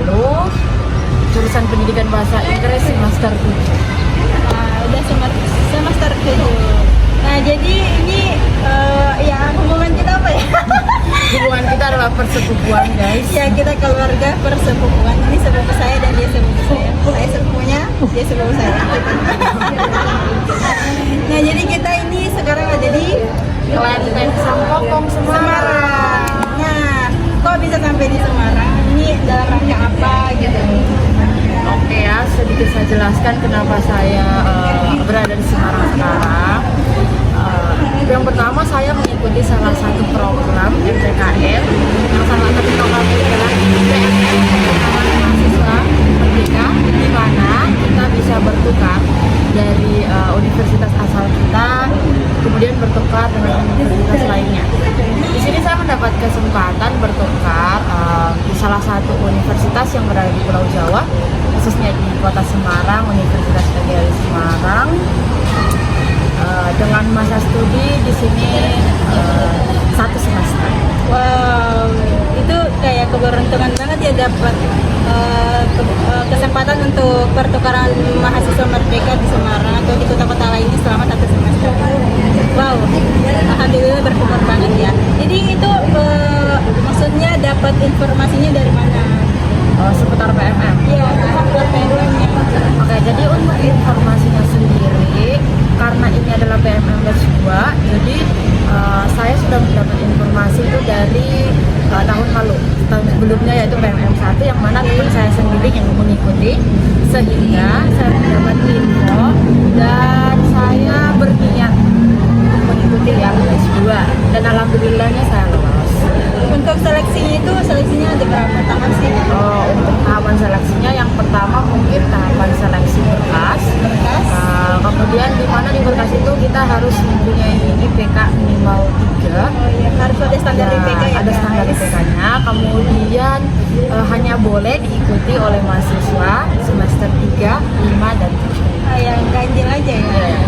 lalu, jurusan pendidikan bahasa Inggris semester 7. Udah semester 7. Nah, jadi ini ya hubungan kita apa ya? Hubungan kita adalah persepupuan, guys. Ya, kita keluarga persepupuan. Ini sepupu saya dan dia sepupu saya. Saya sepupunya, dia sepupu saya. Nah, jadi kita ini sekarang ada di Kelenteng Sampokong, Semarang. Nah, kok bisa sampai di Semarang? Ini dalam rangka apa gitu? Oke ya, sedikit saya jelaskan kenapa saya berada di Semarang sekarang. Yang pertama, saya mengikuti salah satu program MPKM yang salah satu programnya adalah PMM, Pengalaman Mahasiswa Merdeka, di mana kita bisa bertukar dari universitas asal kita, kemudian bertukar dengan universitas lainnya. Di sini saya mendapat kesempatan bertukar di salah satu universitas yang berada di Pulau Jawa, khususnya di Kota Semarang, Universitas PGRI Semarang. Dengan masa studi di sini 1 semester. Wow, itu kayak keberuntungan banget ya dapat kesempatan untuk pertukaran mahasiswa merdeka di Semarang atau di kota-kota lainnya selama 1 semester. Wow, alhamdulillah bersyukur banget ya. Jadi itu maksudnya dapat informasinya dari mana? Seputar PMM. Iya, seputar PMM ya. Oke, jadi untuk informasinya sendiri, karena ini adalah PMM batch 2, jadi saya sudah mendapat informasi itu dari tahun lalu, tahun sebelumnya, yaitu PMM 1, yang mana itu saya sendiri yang mengikuti, sehingga saya mendapat info dan saya berniat untuk mengikuti yang batch 2, dan alhamdulillahnya saya lolos. Untuk seleksinya ada berapa tahap sih? Untuk tahapan seleksinya, yang pertama mungkin tahapan seleksi berkas. Kemudian di mana di berkas itu kita harus mempunyai IPK minimal 3. Oh iya, harus ada standar IPK ya. Ada standar IPK-nya. Kemudian hanya boleh diikuti oleh mahasiswa semester 3, 5, dan 7. Yang ganjil aja ya.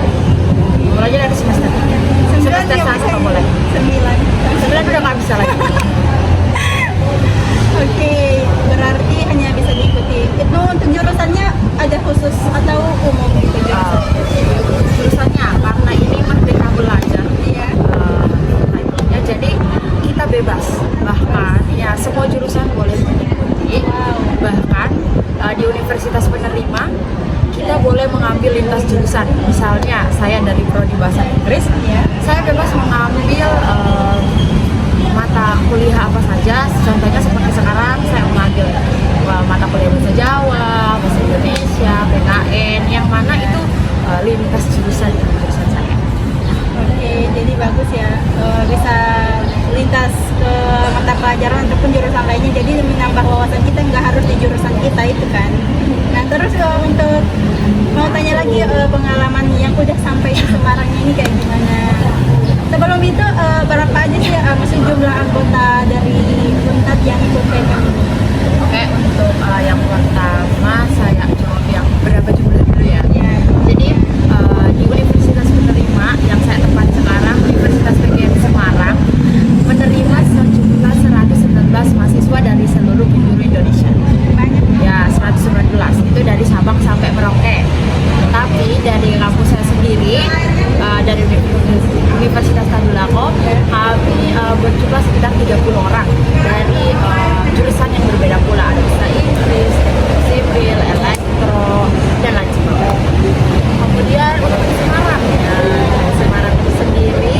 Mulainya dari semester 3. Semester 1 nggak boleh. 9 udah nggak bisa lagi. Oke, berarti hanya bisa diikuti. Itu untuk jurusannya ada khusus atau umum gitu Jurusannya karena ini merdeka belajar. Iya. Ya, jadi kita bebas. Bahkan ya semua jurusan boleh mengikuti. Bahkan di universitas penerima kita boleh mengambil lintas jurusan. Misalnya saya dari prodi bahasa Inggris, saya bebas mengambil mata kuliah apa saja. Contohnya seperti sekarang saya mengambil mata kuliah bahasa Jawa, bahasa Indonesia, PKN, yang mana itu lintas jurusan saya. Oke, jadi bagus ya, bisa lintas ke mata pelajaran ataupun jurusan lainnya, jadi menambah wawasan kita, nggak harus di jurusan kita itu kan. Nah, terus untuk mau tanya lagi pengalaman yang udah sampai di Semarang ini kayak gimana? Sebelum itu berapa aja sih maksud jumlah anggota dari UNTAD yang ikut PMM ini? Oke, untuk yang pertama saya jawab yang berapa jumlah dulu ya. Jadi di universitas penerima yang saya tempati sekarang, Universitas PGRI Semarang, menerima sejumlah 119 mahasiswa dari seluruh penjuru Indonesia. Banyak Ya, 119 itu dari Sabang sampai Merauke. Tapi dari kampus saya sendiri, dari Universitas Tadulako, kami berjumlah sekitar 30 orang dari jurusan yang berbeda pula. Ada bahasa Inggris, teknik sipil, elektro, dan lain sebagainya. Kemudian untuk Semarang, Semarang itu sendiri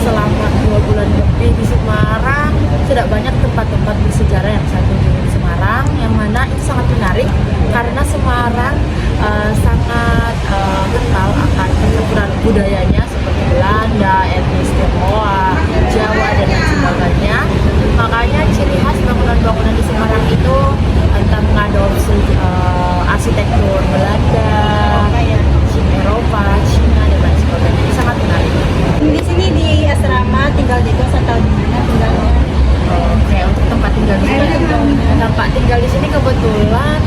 selama 2 bulan lebih di Semarang, sudah banyak tempat-tempat bersejarah yang saya kunjungi di Semarang, yang mana itu sangat menarik karena Semarang sangat kental akan percampuran budayanya seperti Belanda, etnis Tionghoa, Jawa, dan lain sebagainya. Makanya ciri khas bangunan-bangunan di Semarang itu entah mengadopsi arsitektur Belanda, Eropa, Cina, dan lain sebagainya. Ini sangat menarik. di sini di asrama tinggal di kos atau di mana tinggalnya? Oke, untuk tempat tinggal di sini, tempat tinggal di sini kebetulan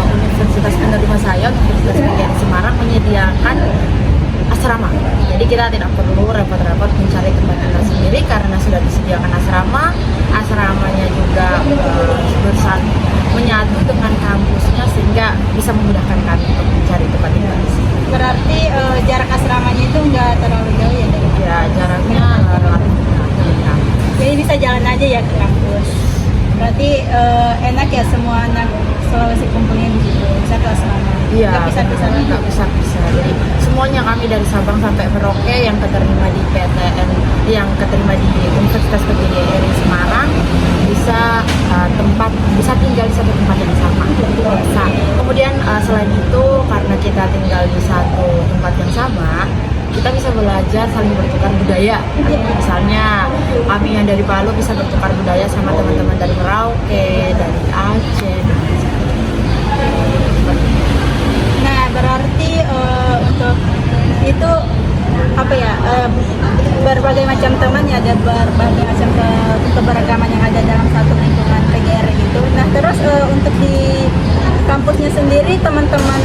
Universitas penerima saya, Universitas PGRI Semarang, menyediakan asrama. Jadi kita tidak perlu repot-repot mencari tempat tinggal sendiri karena sudah disediakan asrama. Asramanya juga menyatu dengan kampusnya sehingga bisa memudahkan kami untuk mencari tempat tinggal di sini. Berarti jarak asramanya itu nggak terlalu jauh ya dari Ya, jaraknya relatif dekat. Jadi bisa jalan aja ya ke kampus. Berarti enak ya semua anak Sulawesi kumpulnya di situ. Bisa ke asrama. Iya, Nggak pisah-pisah lagi. nggak pisah-pisah. Jadi semuanya kami dari Sabang sampai Merauke yang keterima di PTN, yang keterima di Universitas PGRI Semarang bisa tinggal di satu tempat yang sama. Bisa. Kemudian selain itu karena kita tinggal di satu tempat yang sama, kita bisa belajar saling bertukar budaya. Misalnya kami yang dari Palu bisa bertukar budaya sama teman-teman dari Merauke, dari Aceh. Nah, berarti untuk itu apa ya? Berbagai macam teman ya, ada berbagai macam keberagaman yang ada dalam satu lingkungan PGRI gitu. Nah, terus untuk di kampusnya sendiri teman-teman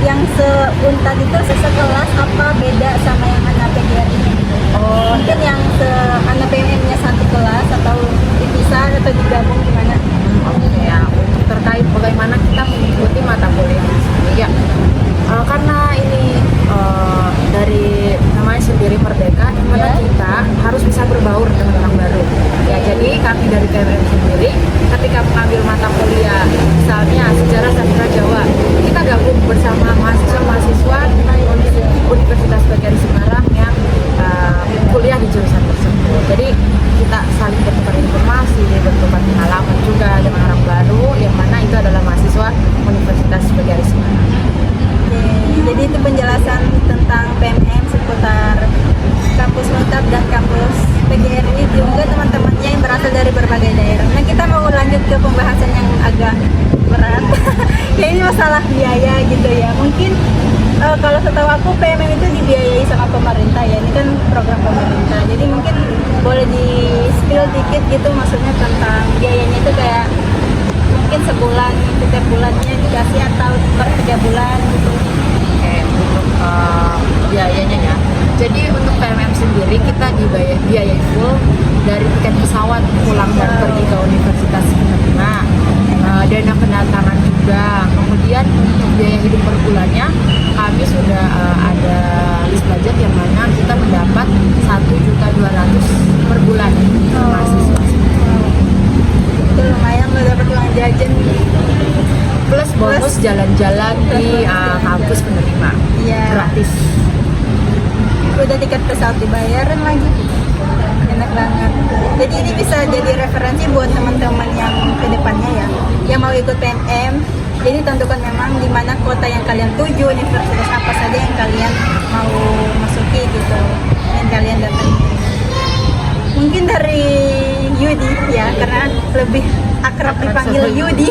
yang seuntat itu sekelas apa beda sama yang anak PGRI gitu? Oh, Mungkin yang anak PMM-nya satu kelas atau dipisah atau digabung gimana? Oke, ya, untuk terkait bagaimana kita mengikuti mata kuliah di sini ya, karena ini dari namanya sendiri Merdeka, di mana kita harus bisa berbaur dengan orang baru. Ya, jadi kami dari KMM sendiri ketika mengambil mata kuliah, misalnya sejarah sastra Jawa, kita gabung bersama mahasiswa-mahasiswa Universitas PGRI Semarang yang kuliah di jurusan tersebut. Jadi kita saling bertukar informasi, bertukar pengalaman juga dengan orang baru yang mana itu adalah mahasiswa Universitas PGRI Semarang. Oke, jadi itu penjelasan tentang PMM seputar kampus Untab dan kampus PGRI juga teman-temannya yang berasal dari berbagai daerah. Nah, kita mau lanjut ke pembahasan yang agak berat. Ya, ini masalah biaya gitu ya. Mungkin kalau setahu aku PMM itu dibiayai sama pemerintah ya. Ini kan program pemerintah. Jadi mungkin boleh di-spill dikit gitu maksudnya tentang biayanya itu kayak mungkin sebulan, setiap bulannya dikasih atau per 3 bulan gitu. Oke, untuk biayanya ya. Jadi untuk PMM sendiri kita dibiayai full dari tiket pesawat pulang dan pergi ke universitas penerima, dana kedatangan juga. Kemudian untuk biaya hidup per bulannya kami sudah ada list budget yang mana kita mendapat 1.200.000 per bulan mahasiswa. Itu lumayan lo dapat uang jajan Plus bonus jalan-jalan di kampus penerima. Iya. Gratis. Udah tiket pesawat dibayaran lagi, enak banget. Jadi ini bisa jadi referensi buat teman-teman yang kedepannya ya, yang mau ikut PMM. Jadi tentukan memang di mana kota yang kalian tuju, universitas apa saja yang kalian mau masuki gitu, yang kalian datangi. Mungkin dari Yudi ya, karena lebih akrab dipanggil Yudi.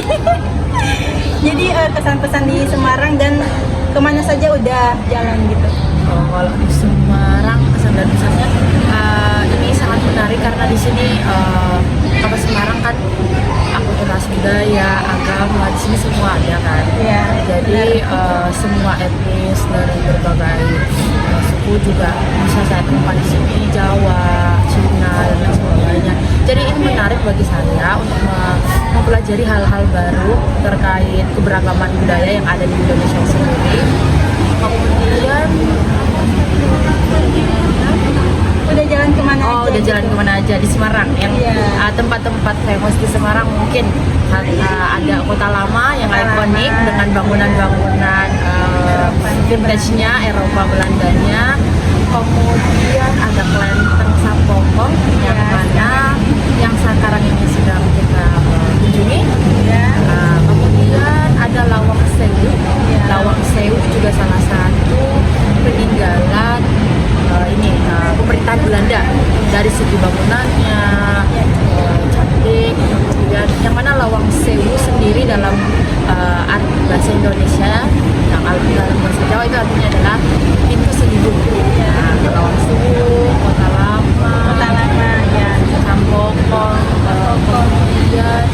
Jadi kesan-pesan di Semarang dan kemana saja udah jalan gitu. Kalau di Semarang kesan dan pesannya ini sangat menarik karena di sini Kota Semarang kan akulturasi budaya, agama di sini semua ada kan. Iya. Jadi semua etnis dari berbagai suku juga bisa saya temukan di sini, Jawa, Cina dan lain sebagainya. Jadi ini menarik bagi saya untuk mempelajari hal-hal baru terkait keberagaman budaya yang ada di Indonesia sendiri. Kemudian Udah jalan kemana aja? udah jalan kemana aja di Semarang yang tempat-tempat famous di Semarang mungkin ada Kota Lama yang ikonik dengan bangunan-bangunan vintage-nya Eropa Belandanya. Kemudian ada Klenteng Sampokong yang mana yang sekarang ini sedang kita kunjungi. Kemudian ada Lawang Sewu. Lawang Sewu juga salah satu peninggalan pemerintahan Belanda dari segi bangunannya cantik. Kemudian yang mana Lawang Sewu sendiri dalam arti bahasa Indonesia yang dalam bahasa Jawa itu artinya adalah pintu seribu. Lawang Sewu, Kota Lama ya, Sampokong. Kemudian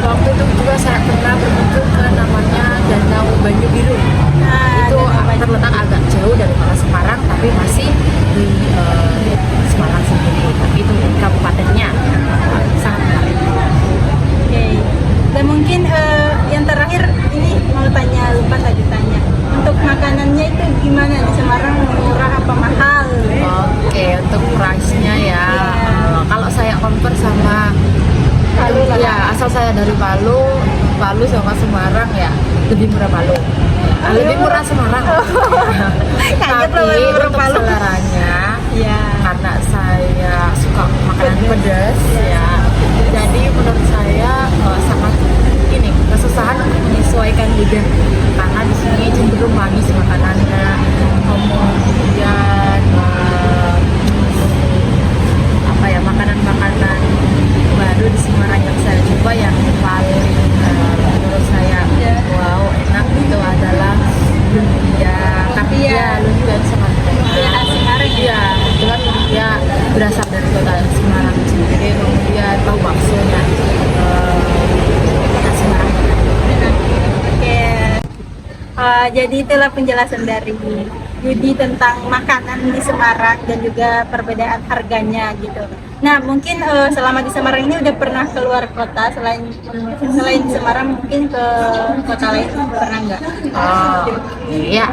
waktu itu juga saya pernah berkunjung ke namanya Danau Banyu Biru. Itu terletak agak jauh asal saya dari Palu sama Semarang ya lebih murah Palu. Lebih murah Semarang. Tapi untuk seleranya, Ya. karena saya suka makanan pedas ya, jadi menurut saya sangat ini kesusahan untuk menyesuaikan lidah karena di sini cenderung manis makanannya, kemudian apa ya, makanan-makanan baru di Semarang yang saya coba yang paling menurut saya wow enak itu adalah lumpia. Tapi ya lumpia di Semarang. Iya, kebetulan lumpia berasal dari kota Semarang sendiri, kemudian tahu baksonya kota Semarang. Oke. Jadi itulah penjelasan dari Yudi tentang makanan di Semarang dan juga perbedaan harganya gitu. Nah, mungkin selama di Semarang ini udah pernah keluar kota selain Semarang, mungkin ke kota lain pernah nggak? Iya,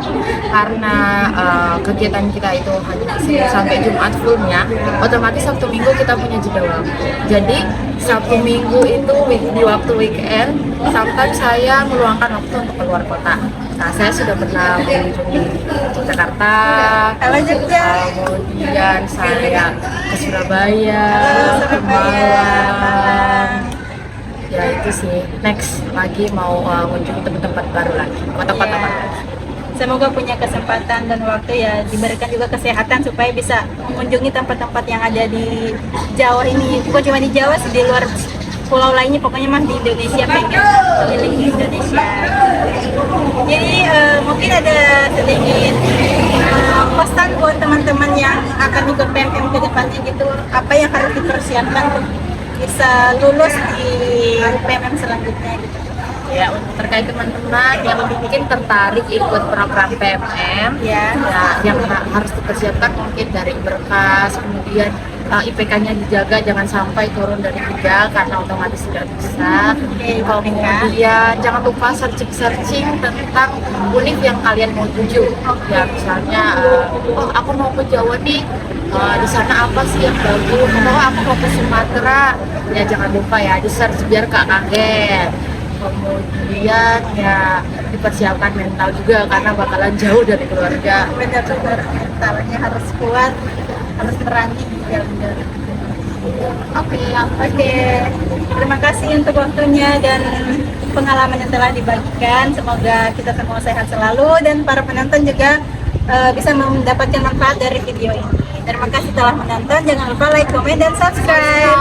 karena kegiatan kita itu hanya Senin sampai Jumat fullnya, otomatis Sabtu Minggu kita punya jeda waktu. Jadi Sabtu Minggu itu di waktu weekend, sometimes saya meluangkan waktu untuk keluar kota. Nah, saya sudah pernah mengunjungi Jakarta, kemudian saya ke Surabaya, ke Malang. Ya itu sih. Next lagi mau mengunjungi tempat-tempat baru lagi, kota-kota Iya. baru lagi. Semoga punya kesempatan dan waktu ya, diberikan juga kesehatan supaya bisa mengunjungi tempat-tempat yang ada di Jawa ini. Bukan cuma di Jawa sih, di luar pulau lainnya, pokoknya mah di Indonesia, pengen keliling di Indonesia. Jadi mungkin ada sedikit pesan buat teman-teman yang akan ikut PMM ke depannya gitu, apa yang harus dipersiapkan untuk bisa lulus di PMM selanjutnya gitu. Ya, untuk terkait teman-teman yang mungkin tertarik ikut program PMM, Ya. yang harus dipersiapkan mungkin dari berkas, kemudian IPK-nya dijaga jangan sampai turun dari 3 karena otomatis tidak bisa. Kemudian jangan lupa searching tentang univ yang kalian mau tuju. Ya, misalnya, oh aku mau ke Jawa nih, di sana apa sih yang bagus? Atau aku mau ke Sumatera, ya jangan lupa ya di search biar gak kaget. Kemudian ya dipersiapkan mental juga karena bakalan jauh dari keluarga. Benar-benar mentalnya harus kuat, harus berani ya benar. Oke. Terima kasih untuk waktunya dan pengalaman yang telah dibagikan. Semoga kita semua sehat selalu dan para penonton juga bisa mendapatkan manfaat dari video ini. Terima kasih telah menonton. Jangan lupa like, komen, dan subscribe.